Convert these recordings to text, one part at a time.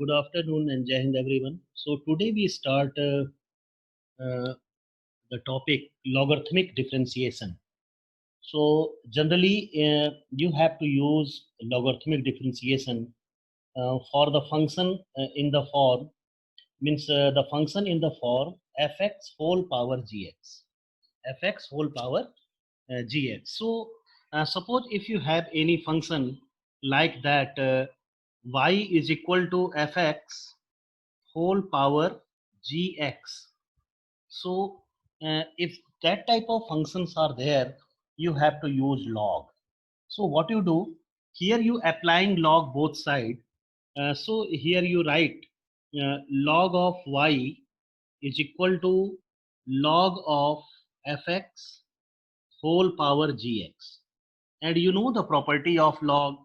Good afternoon and Jai Hind everyone. So today we start the topic logarithmic differentiation. So generally you have to use logarithmic differentiation for the function in the form means the function in the form fx whole power gx, fx whole power gx. So suppose if you have any function like that y is equal to fx whole power gx. So if that type of functions are there, you have to use log. So what you do here, you applying log both side. So here you write log of y is equal to log of fx whole power gx. And you know the property of log,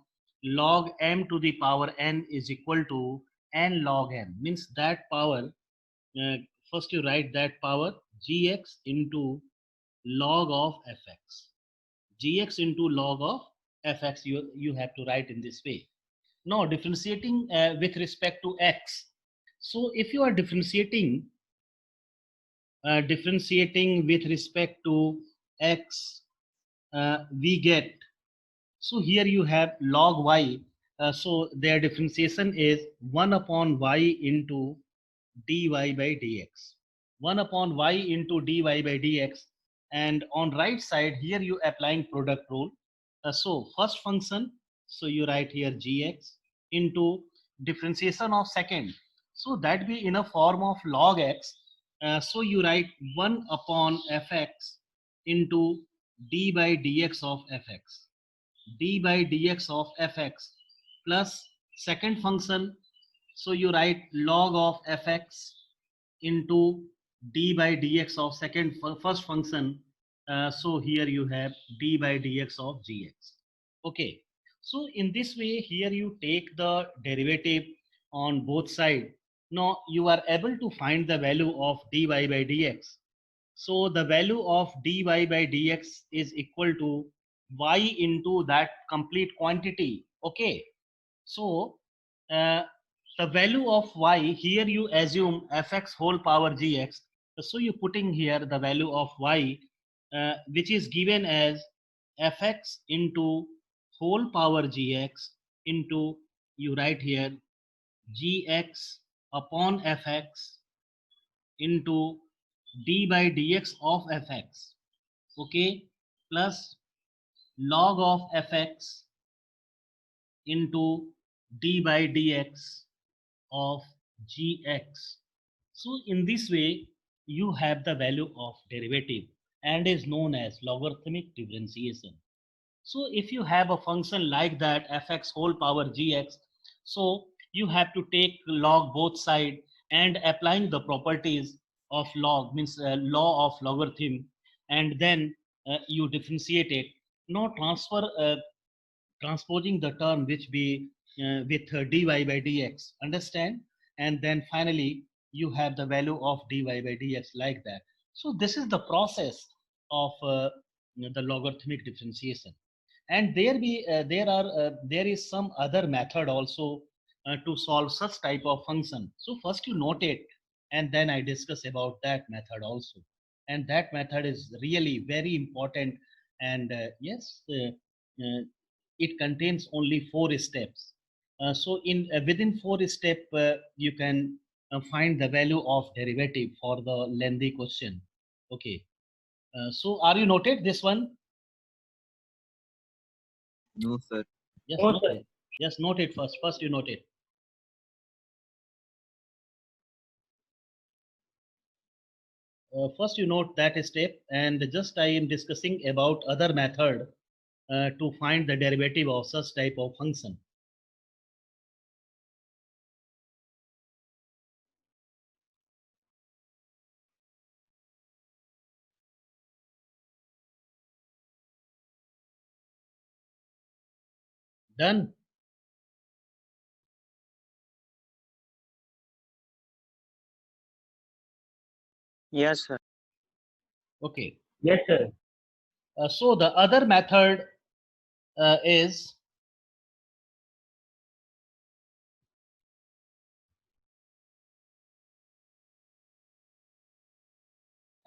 log m to the power n is equal to n log m, means that power uh, first you write that power gx into log of fx, gx into log of fx, you have to write in this way. Now differentiating with respect to x. So if you are differentiating with respect to x, we get, so here you have log y, so their differentiation is 1 upon y into dy by dx, 1 upon y into dy by dx. And on right side here you applying product rule. So first function, so you write here gx into differentiation of second, so that be in a form of log x. So you write 1 upon fx into d by dx of fx, d by dx of fx plus second function, so you write log of fx into d by dx of first function. So here you have d by dx of gx. Okay, so in this way here you take the derivative on both sides. Now you are able to find the value of dy by dx. So the value of dy by dx is equal to y into that complete quantity. Okay, so uh, the value of y here, you assume fx whole power gx. So you putting here the value of y, which is given as fx into whole power gx into, you write here gx upon fx into d by dx of fx. Okay, plus log of fx into d by dx of gx. So in this way you have the value of derivative and is known as logarithmic differentiation. So if you have a function like that fx whole power gx, so you have to take log both side and applying the properties of log, means law of logarithm, and then you differentiate it. Now transposing the term which be with dy by dx, understand? And then finally you have the value of dy by dx like that. So this is the process of the logarithmic differentiation. And there is some other method also to solve such type of function. So first you note it, and then I discuss about that method also. And that method is really very important. And yes, it contains only 4 steps. So in within 4 steps, you can find the value of derivative for the lengthy question. Okay. So are you noted this one? No, sir. Yes, No, note sir. it. Yes, note it first. First you note it. First you note that step, and just I am discussing about other method to find the derivative of such type of function. Done? Yes, sir. Okay. Yes, sir. So the other method is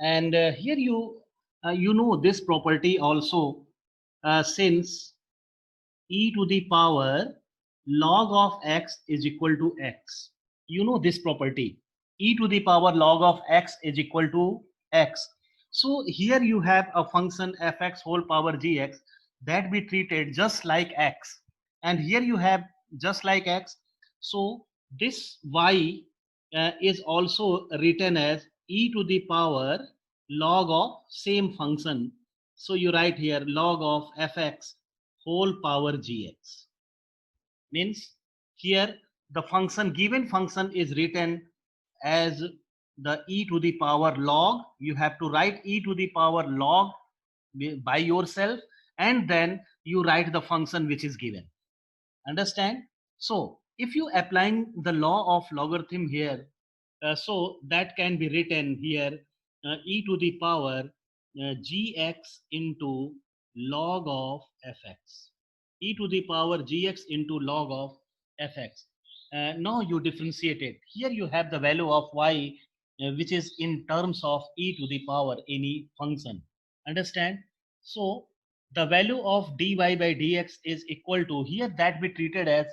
And here you know this property also, since e to the power log of x is equal to x. You know this property, e to the power log of x is equal to x. So here you have a function fx whole power gx that we treated just like x, and here you have just like x. So this y is also written as e to the power log of same function. So you write here log of fx whole power gx. Means here the function, given function is written as the e to the power log. You have to write e to the power log by yourself, and then you write the function which is given. Understand? So if you applying the law of logarithm here, so that can be written here e to the power gx into log of fx, e to the power gx into log of fx. Now you differentiate it. Here you have the value of y, which is in terms of e to the power any function. Understand? So the value of dy by dx is equal to, here that we treated as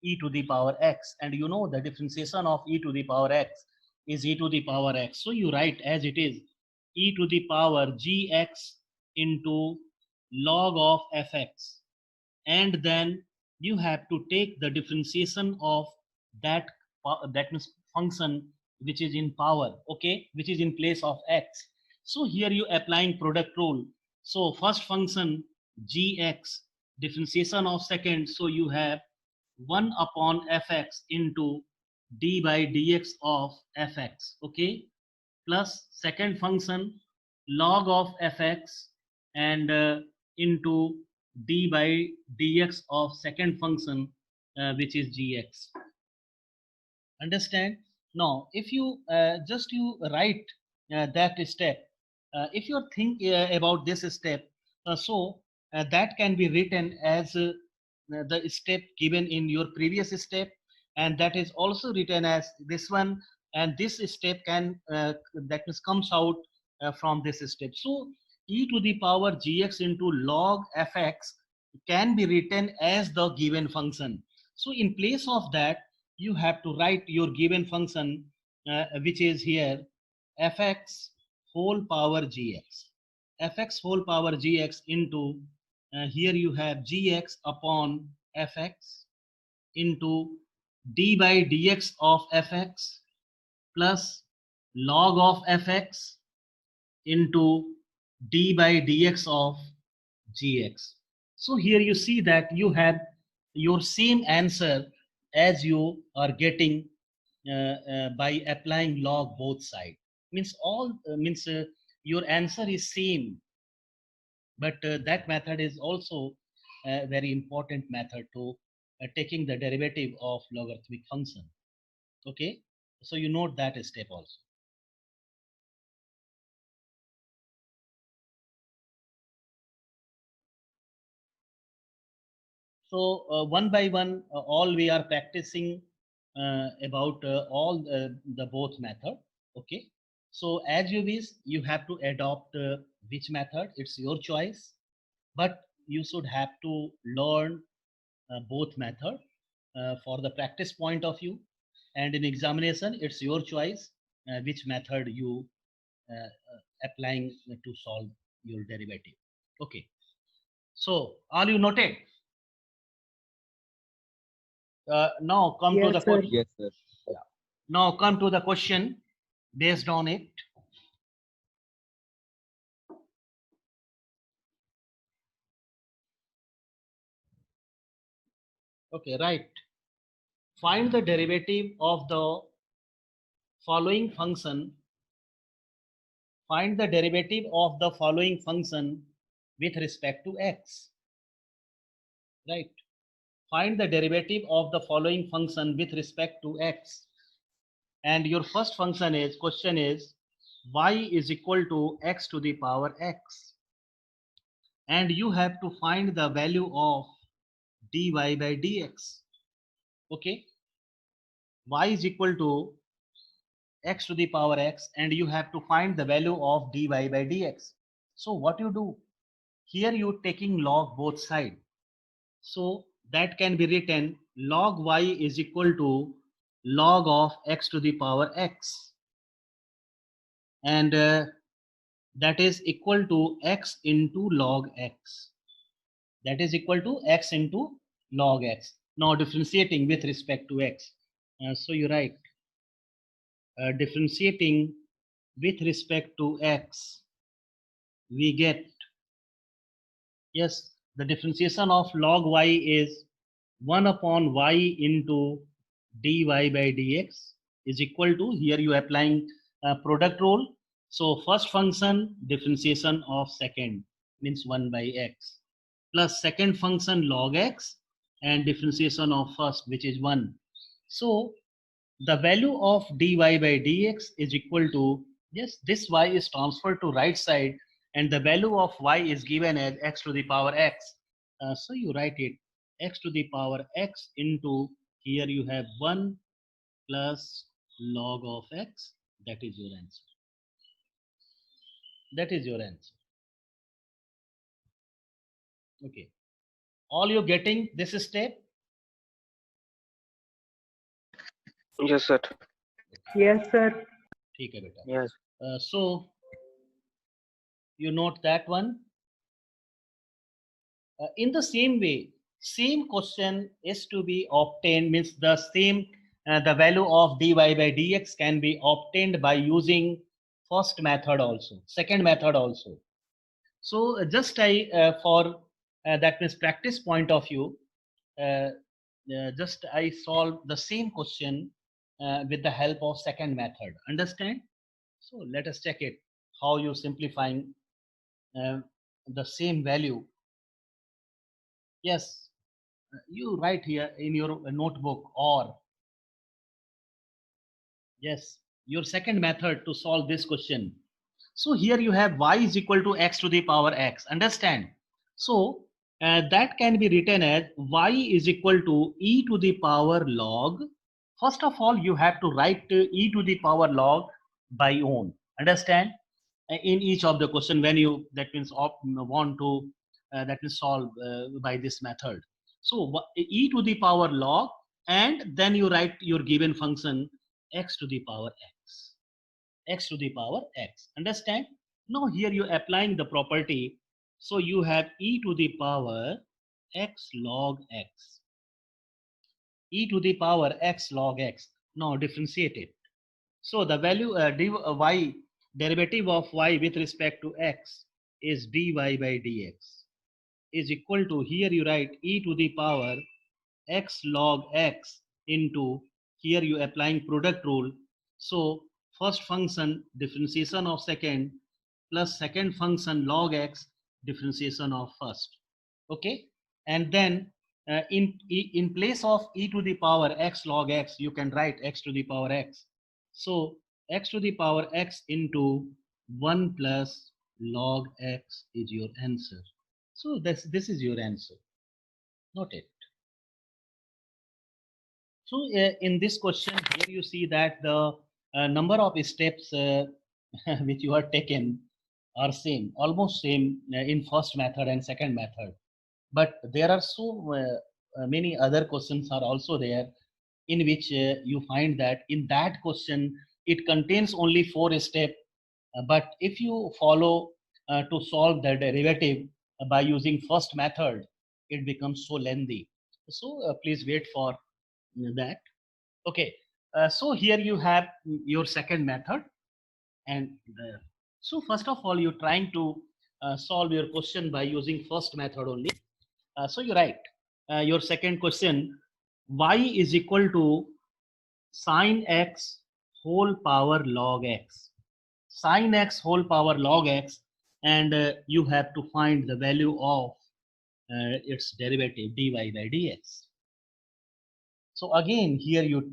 e to the power x, and you know the differentiation of e to the power x is e to the power x. So you write as it is e to the power gx into log of fx, and then you have to take the differentiation of that that means function which is in power, okay, which is in place of x. So here you applying product rule. So first function gx, differentiation of second, so you have 1 upon fx into d by dx of fx, okay, plus second function log of fx, and into d by dx of second function which is gx. Understand? Now if you just you write that step, if you think about this step, that can be written as the step given in your previous step, and that is also written as this one, and this step can that means comes out from this step. So e to the power gx into log fx can be written as the given function. So in place of that, you have to write your given function which is here fx whole power gx, fx whole power gx into here you have gx upon fx into d by dx of fx plus log of fx into d by dx of gx. So here you see that you have your same answer as you are getting by applying log both side. Means all means your answer is same, but that method is also a very important method to taking the derivative of logarithmic function. Okay, so you note that step also. So one by one, all we are practicing about all the both method. Okay. So as you wish, you have to adopt which method. It's your choice, but you should have to learn both method for the practice point of view. And in examination, it's your choice which method you applying to solve your derivative. Okay. So all you noted. Now come to the Yes, sir. question. Yes, sir. Now come to the question based on it. Okay, right. Find the derivative of the following function. Find the derivative of the following function with respect to x. Right. Find the derivative of the following function with respect to x. And your first function is, question is, y is equal to x to the power x. And you have to find the value of dy by dx. Okay, y is equal to x to the power x, and you have to find the value of dy by dx. So what you do? Here you taking log both side. So that can be written log y is equal to log of x to the power x, and that is equal to x into log x. That is equal to x into log x. Now differentiating with respect to x. So you write differentiating with respect to x, we get, yes, the differentiation of log y is 1 upon y into dy by dx is equal to, here you applying product rule. So first function differentiation of second means 1 by x, plus second function log x, and differentiation of first, which is 1. So the value of dy by dx is equal to, yes, this y is transferred to right side, and the value of y is given as x to the power x. So you write it x to the power x into, here you have 1 plus log of x. That is your answer. That is your answer. Okay. All you getting this step? Yes, sir. Yes, sir. ठीक है बेटा. Yes. So you note that one. In the same way, same question is to be obtained, means the same, the value of dy by dx can be obtained by using first method also, second method also. So just I for that means practice point of view, just I solve the same question with the help of second method. Understand? So let us check it, how you simplifying the same value. Yes, you write here in your notebook, or yes, your second method to solve this question. So here you have y is equal to x to the power x. Understand? So that can be written as y is equal to e to the power log. First of all, you have to write e to the power log by own. Understand? In each of the question, when you, that means want to that means solve by this method. So e to the power log, and then you write your given function x to the power x, x to the power x. Understand? Now here you applying the property, so you have e to the power x log x, e to the power x log x. Now differentiate it. So the value y, derivative of y with respect to x is dy by dx is equal to, here you write e to the power x log x into, here you applying product rule. So first function differentiation of second, plus second function log x differentiation of first. Okay, and then in place of e to the power x log x, you can write x to the power x. So x to the power x into 1 plus log x is your answer. So this is your answer. Note it. So in this question, here you see that the number of steps which you are taken are same, almost same in first method and second method. But there are so many other questions are also there, in which you find that in that question it contains only 4 steps. But if you follow to solve the derivative by using first method, it becomes so lengthy. So please wait for that. Okay, so here you have your second method, and so first of all, you're trying to solve your question by using first method only. So you write your second question, y is equal to sine x whole power log x, sine x whole power log x, and you have to find the value of its derivative dy by dx. So again, here you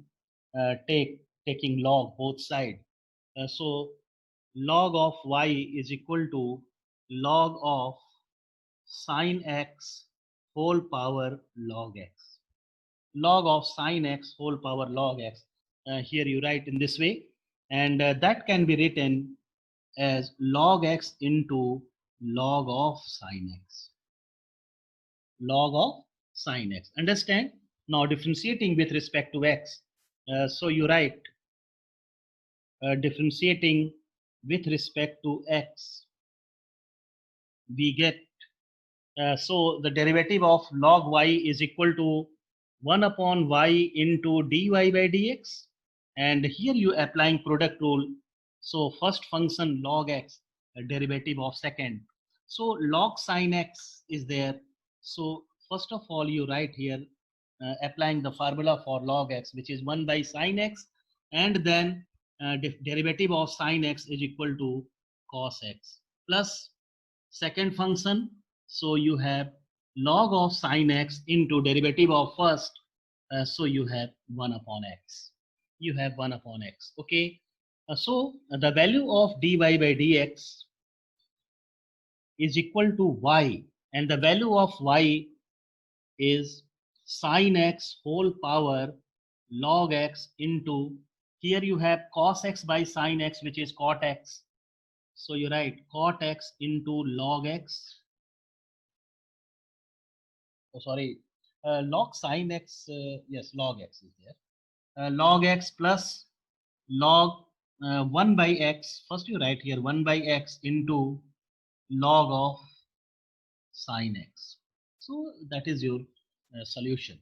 taking log both side. So log of y is equal to log of sine x whole power log x. Log of sine x whole power log x. Here you write in this way. and that can be written as log x into log of sine x. Log of sine x. Understand? Now differentiating with respect to x. So you write differentiating with respect to x. We get so the derivative of log y is equal to 1 upon y into dy by dx, and here you applying product rule. So first function log x, derivative of second. So log sine x is there. So first of all you write here applying the formula for log x, which is 1 by sine x, and then derivative of sine x is equal to cos x plus second function. So you have log of sine x into derivative of first. So you have 1 upon x. You have 1 upon x. Okay. So the value of dy by dx is equal to y, and the value of y is sine x whole power log x into, here you have cos x by sine x, which is cot x. So you write cot x into log x. Oh, sorry, log sine x, yes, log x is there. Log x plus log 1 by x. First you write here 1 by x into log of sine x. So that is your solution.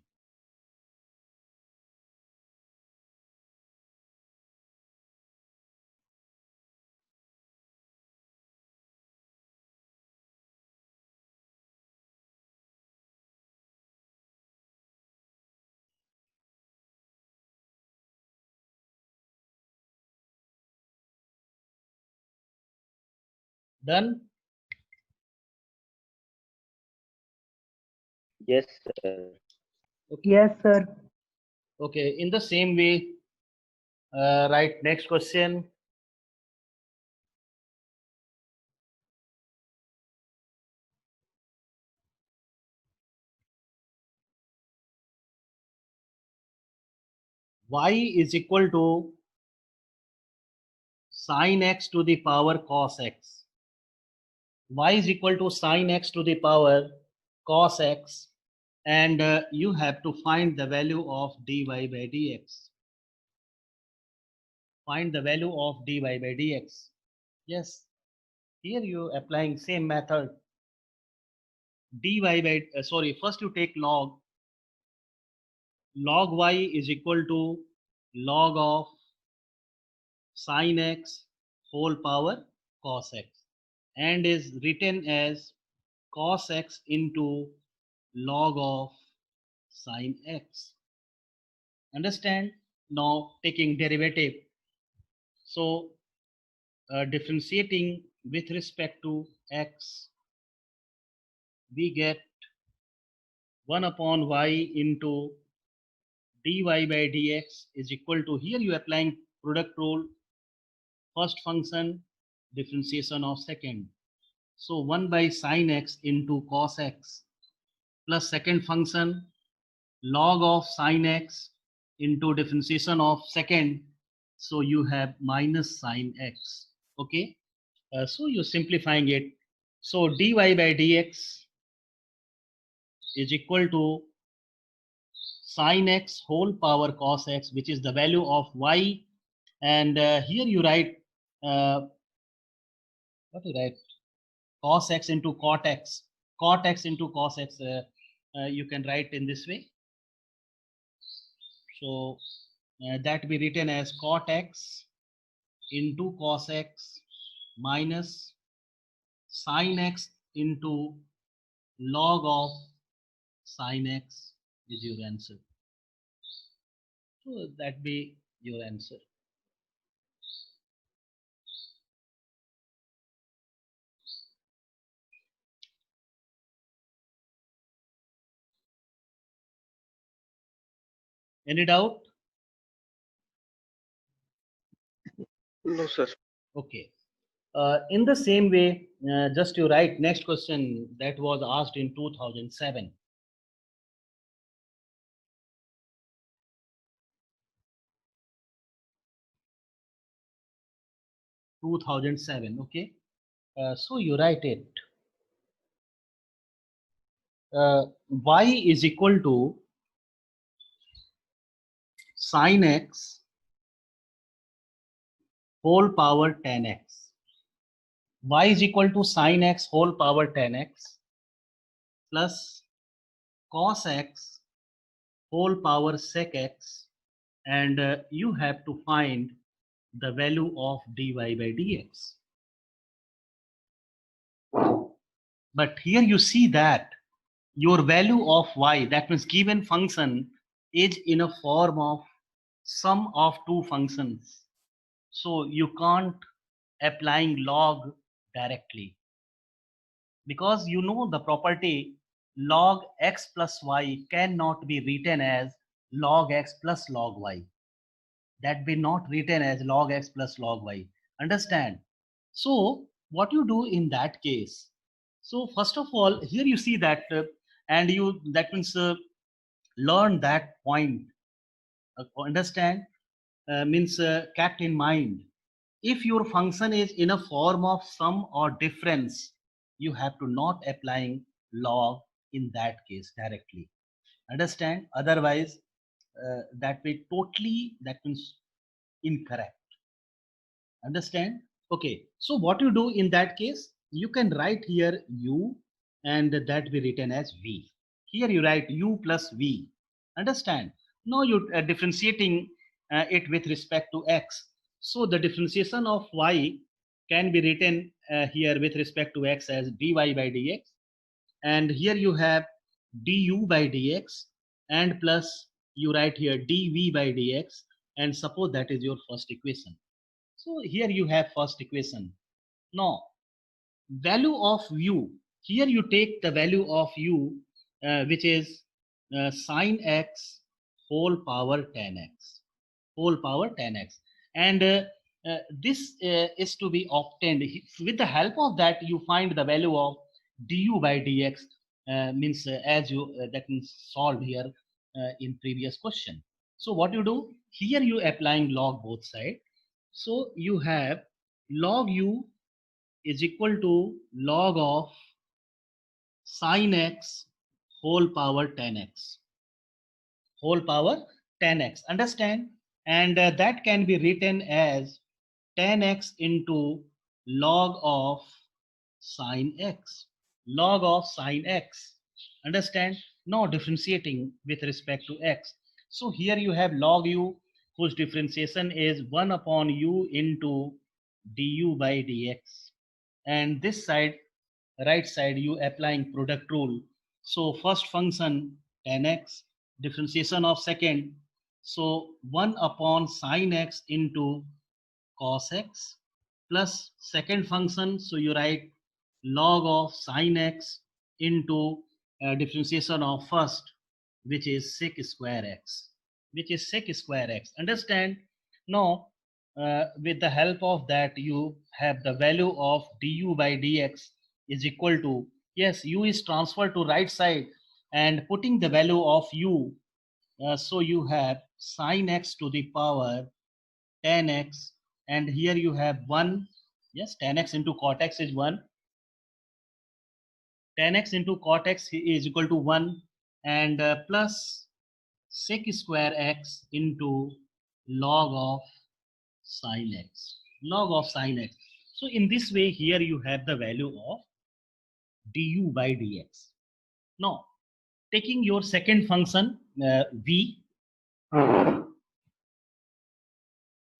Done? Yes, sir. Okay. Yes, sir. Okay. In the same way, write next question. Y is equal to sine x to the power cos x. Y is equal to sine x to the power cos x, and you have to find the value of dy by dx. Find the value of dy by dx. Yes, here you applying same method. Dy by sorry, first you take log y is equal to log of sine x whole power cos x, and is written as cos x into log of sine x. Understand? Now taking derivative. So differentiating with respect to x, we get 1 upon y into dy by dx is equal to, here you applying product rule, first function differentiation of second. So 1 by sine x into cos x plus second function log of sine x into differentiation of second. So you have minus sine x. Okay. So you're simplifying it. So dy by dx is equal to sine x whole power cos x, which is the value of y. And here you write, what you write? Cos x into cot x. Cot x into cos x. You can write in this way. So that be written as cot x into cos x minus sine x into log of sine x is your answer. So that be your answer. Any doubt? No, sir. Okay. In the same way, just you write next question that was asked in 2007. 2007. Okay, so you write it. Y is equal to sin x whole power 10x. Y is equal to sin x whole power 10x plus cos x whole power sec x, and you have to find the value of dy by dx. But here you see that your value of y, that means given function, is in a form of sum of two functions. So you can't applying log directly, because you know the property log x plus y cannot be written as log x plus log y. That be not written as log x plus log y. Understand? So what you do in that case? So first of all, here you see that, and you that means learn that point. Understand? Means kept in mind. If your function is in a form of sum or difference, you have to not applying log in that case directly. Understand? Otherwise, that will totally, that means incorrect. Understand? Okay, so what you do in that case, you can write here u, and that be written as v. Here you write u plus v. Understand? Now you differentiating it with respect to x. So the differentiation of y can be written here with respect to x as dy by dx, and here you have du by dx, and plus you write here dv by dx, and suppose that is your first equation. So here you have first equation. Now value of u, here you take the value of u, which is sin x whole power 10x, whole power 10x, and this is to be obtained. With the help of that, you find the value of du by dx, means as you that means solved here in previous question. So what you do here, you applying log both side. So you have log u is equal to log of sin x whole power 10x, whole power 10x. Understand? And that can be written as 10x into log of sin x, log of sin x. Understand? Now differentiating with respect to x. So here you have log u, whose differentiation is 1 upon u into du by dx, and this side, right side, you applying product rule. So first function 10x, differentiation of second, so 1 upon sin x into cos x, plus second function, so you write log of sin x into differentiation of first, which is sec square x, which is sec square x. Understand? Now with the help of that, you have the value of du by dx is equal to, yes, u is transferred to right side, and putting the value of u, so you have sin x to the power 10x, and here you have 1, yes, 10x into cot x is 1, 10x into cot x is equal to 1, and plus sec square x into log of sin x, log of sin x. So in this way, here you have the value of du by dx. Now taking your second function v.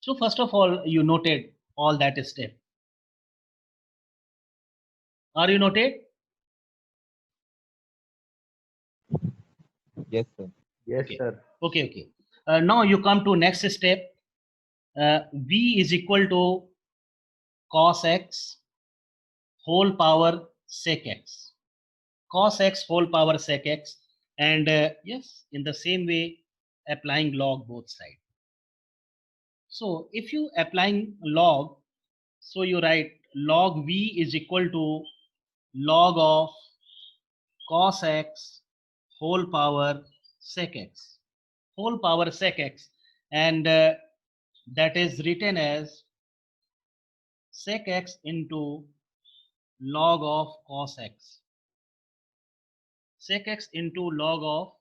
So first of all, you noted all that step. Are you noted? Yes, sir. Yes, Okay. sir. Okay, okay. Now you come to next step. V is equal to cos x whole power sec x, cos x whole power sec x, and yes, in the same way, applying log both side. So if you applying log, so you write log v is equal to log of cos x whole power sec x, whole power sec x, and that is written as sec x into log of cos x. Sec x into log of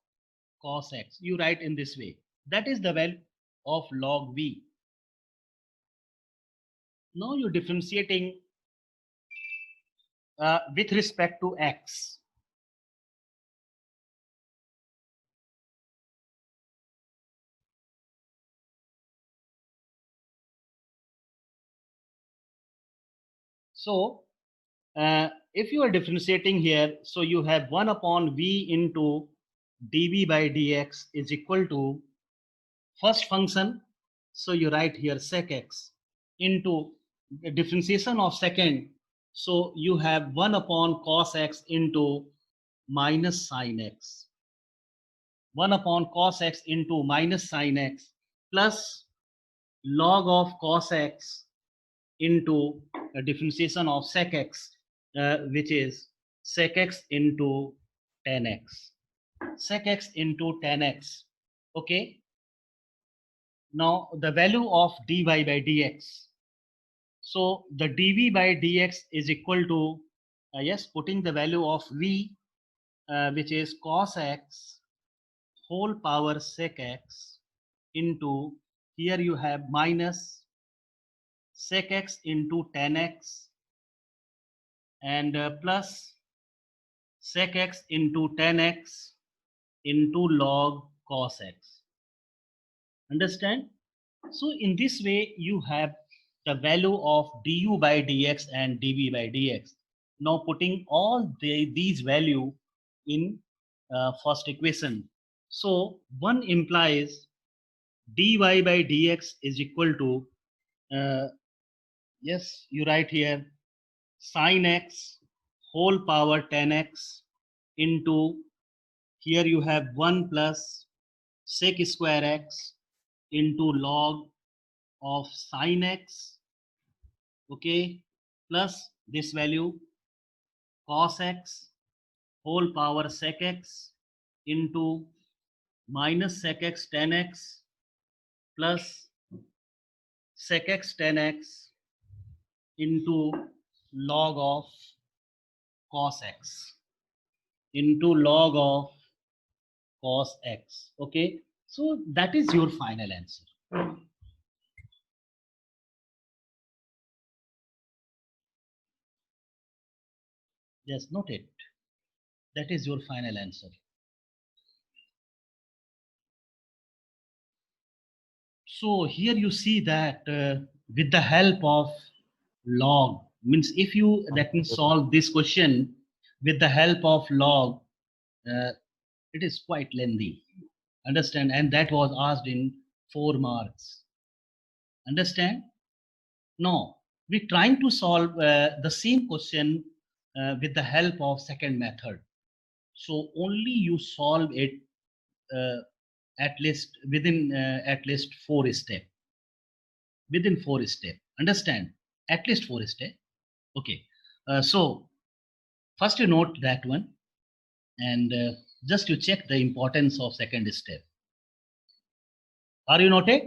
cos x. You write in this way. That is the value of log v. Now you're differentiating with respect to x. So if you are differentiating here, so you have 1 upon v into dv by dx is equal to first function. So you write here sec x into the differentiation of second. So you have 1 upon cos x into minus sin x. 1 upon cos x into minus sin x plus log of cos x into a differentiation of sec x, which is sec x into tan x. Sec x into tan x. Okay. Now the value of dy by dx. So the dv by dx is equal to, yes, putting the value of v, which is cos x whole power sec x into, here you have minus sec x into tan x and plus sec x into tan x into log cos x. Understand? So in this way, you have the value of du by dx and dv by dx. Now putting all these value in first equation. So one implies dy by dx is equal to, yes, you write here sin x whole power tan x into, here you have 1 plus sec square x into log of sin x, okay, plus this value cos x whole power sec x into minus sec x tan x plus sec x tan x into log of cos x into log of cos x. Okay, so that is your final answer. Just note it. That is your final answer. So here you see that with the help of log, means if you that means solve this question with the help of log, it is quite lengthy. Understand? And that was asked in 4 marks. Understand? No, we're trying to solve the same question with the help of second method. So only you solve it at least within at least 4 steps. Within 4 steps. Understand? At least 4 steps. Okay. So first you note that one, and just to check the importance of second step. Are you noted?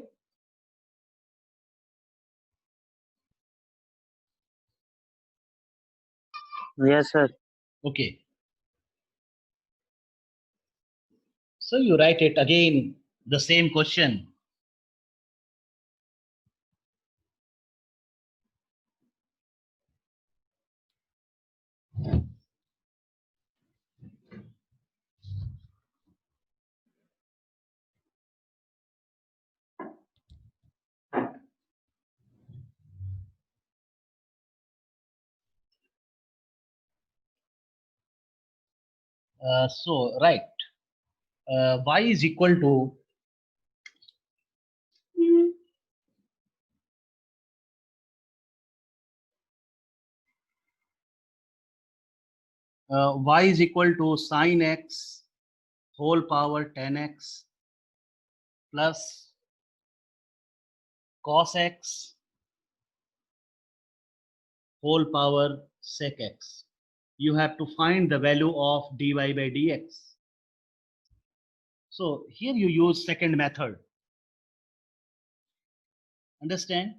Yes, sir. Okay. So you write it again, the same question. So right, y is equal to y is equal to sin x whole power tan x plus cos x whole power sec x. You have to find the value of dy by dx. So here you use second method. Understand?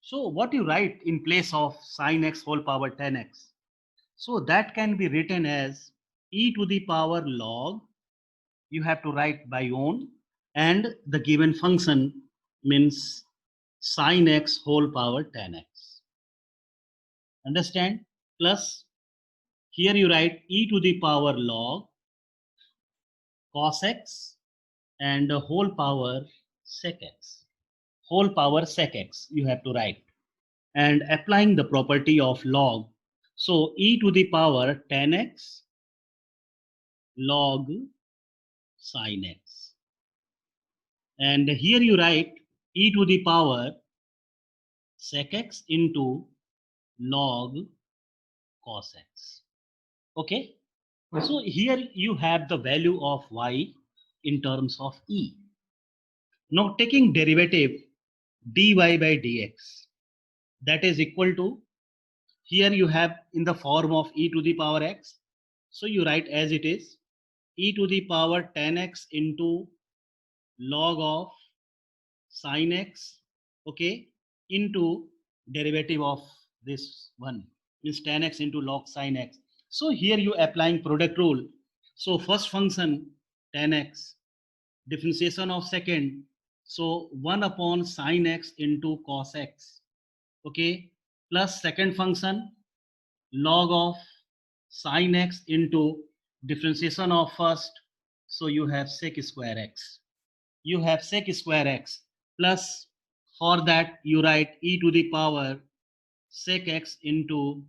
So what you write in place of sine x whole power 10x? So that can be written as e to the power log. You have to write by own, and the given function means sine x whole power 10x. Understand? Plus here you write e to the power log cos x and the whole power sec x. Whole power sec x you have to write. And applying the property of log, so e to the power 10x log sin x. And here you write e to the power sec x into log cos x. Okay. So here you have the value of y in terms of e. Now taking derivative dy by dx, that is equal to, here you have in the form of e to the power x. So you write as it is, e to the power 10x into log of sin x, okay, into derivative of this one, means 10x into log sin x. So here you applying product rule. So first function 10x, differentiation of second, so 1 upon sin x into cos x, okay, plus second function log of sin x into differentiation of first, so you have sec square x. You have sec square x, plus for that you write e to the power sec x into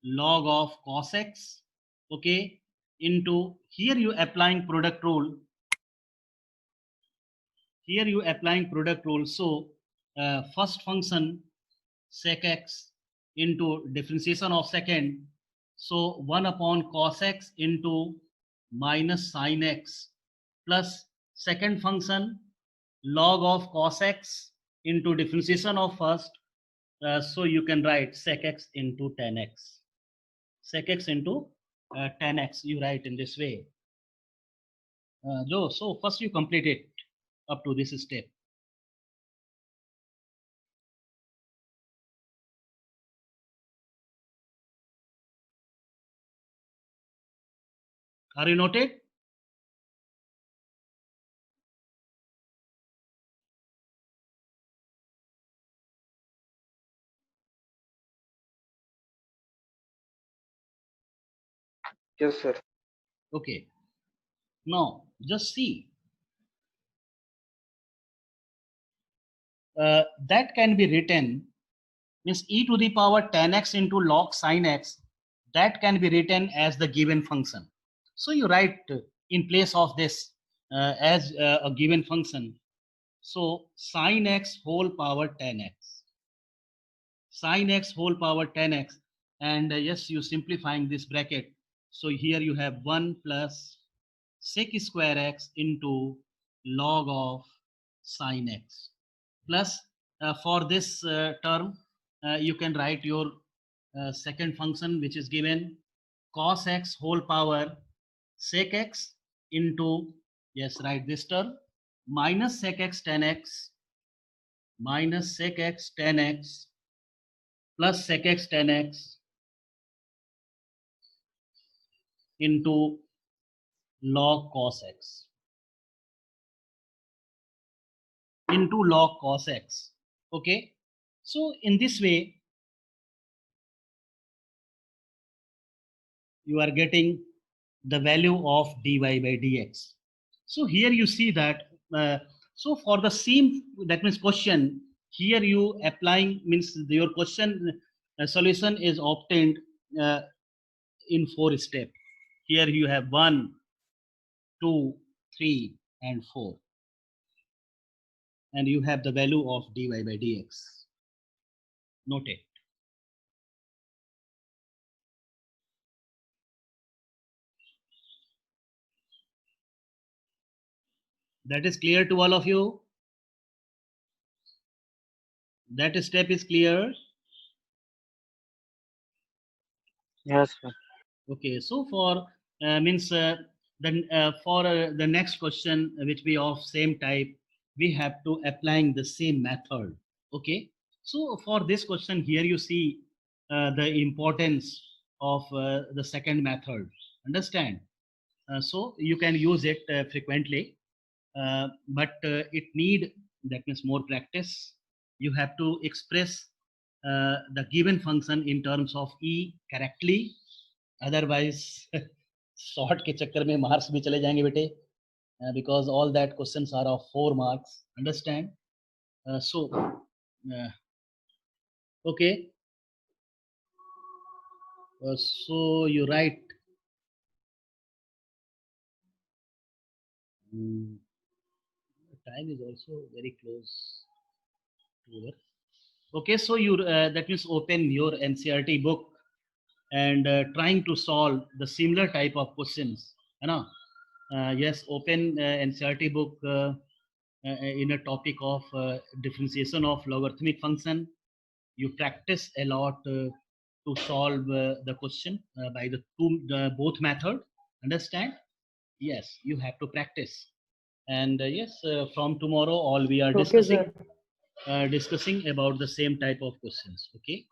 log of cos x, okay, into, here you applying product rule. Here you applying product rule. So first function sec x into differentiation of second, so 1 upon cos x into minus sin x, plus second function log of cos x into differentiation of first, so you can write sec x into 10x. Sec x into 10x you write in this way. So first you complete it up to this step. Are you noted? Yes, sir. Okay. Now just see. That can be written, means e to the power 10x into log sin x, that can be written as the given function. So you write in place of this as a given function. So sin x whole power 10x. Sin x whole power 10x. And yes, you simplifying this bracket. So here you have 1 plus sec square x into log of sin x, plus for this term you can write your second function which is given cos x whole power sec x into, yes, write this term, minus sec x 10x minus sec x 10x plus sec x 10x into log cos x into log cos x. Okay, so in this way you are getting the value of dy by dx. So here you see that so for the same, that means question, here you applying, means your question solution is obtained in 4 steps. Here you have 1, 2, 3 and 4, and you have the value of dy by dx. Note it. That is clear to all of you? That step is clear? Yes, sir. Okay, so for means then for the next question which be of same type, we have to applying the same method. Okay, So for this question here, you see the importance of the second method. Understand? So you can use it frequently, but it need, that means, more practice. You have to express the given function in terms of E correctly. Otherwise, short के चक्कर में marks भी चले जाएंगे बेटे, because all that questions are of 4 marks. Understand? Okay. So you write. Time is also very close to over. Okay, so you that means open your NCERT book and trying to solve the similar type of questions. You know, yes, open NCERT book in a topic of differentiation of logarithmic function. You practice a lot to solve the question by the both method. Understand? Yes, you have to practice. And yes, from tomorrow all we are Okay, sir. discussing about the same type of questions. Okay.